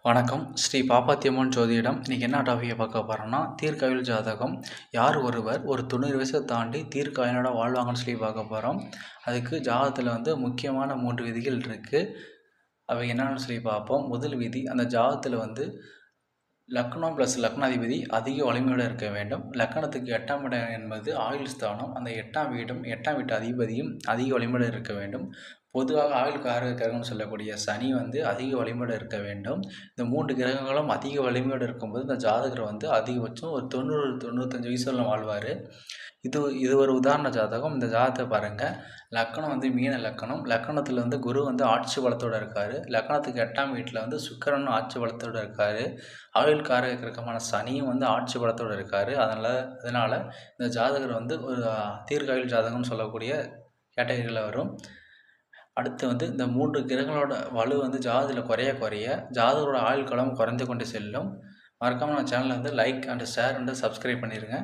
வணக்கம். ஸ்ரீ பாப்பாத்தியம்மன் ஜோதிடம். இன்னைக்கு என்ன டாபிக்க பார்க்க போறோம்னா, தீர்க்காயுள் ஜாதகம். யார் ஒருவர் ஒரு 90 வயசை தாண்டி தீர்க்காயுளோட வாழ்வாங்கன்னு சொல்லி பார்க்க போறோம். அதுக்கு ஜாதகத்துல முக்கியமான 3 விதிகள் இருக்கு. அவை என்னன்னு சொல்லி பார்ப்போம். முதல் விதி, அந்த ஜாதகத்துல லக்னம் ப்ளஸ் லக்னாதிபதி அதிக வலிமையோடு இருக்க வேண்டும். லக்னத்துக்கு 8ஆம் இடம் என்பது ஆயுள் ஸ்தானம். அந்த 8ஆம் வீட்டு அதிபதியும் அதிக வலிமையோடு இருக்க வேண்டும். பொதுவாக ஆயுள் காரக கிரகம்னு சொல்லக்கூடிய சனி அதிக வலிமையோடு இருக்க வேண்டும். இந்த 3 கிரகங்களும் அதிக வலிமையோடு இருக்கும்போது இந்த ஜாதகர் அதிகபட்சம் ஒரு 90 95 வயசு வரலும் வாழ்வார். இது ஒரு உதாரண ஜாதகம். இந்த ஜாதகத்தை பாருங்கள். லக்னம் மீன லக்னம். லக்னத்தில் குரு ஆட்சி பலத்தோடு இருக்கார். லக்னத்துக்கு 8ஆம் வீட்டில் சுக்கிரனும் ஆட்சி பலத்தோடு இருக்கார். ஆயுள் காரக கிரகமான சனியும் ஆட்சி பலத்தோடு இருக்கார். அதனால் இந்த ஜாதகர் ஒரு தீர்க்காயுள் ஜாதகம்னு சொல்லக்கூடிய கேட்டகரியில் வரும். அடுத்து இந்த 3 கிரகங்களோட வலு ஜாதகத்தில் குறைய ஜாதகரோட ஆயுள் காலம் குறைந்து கொண்டு செல்லும். மறக்காமல் நம்ம சேனலை like and share and subscribe பண்ணிடுங்க.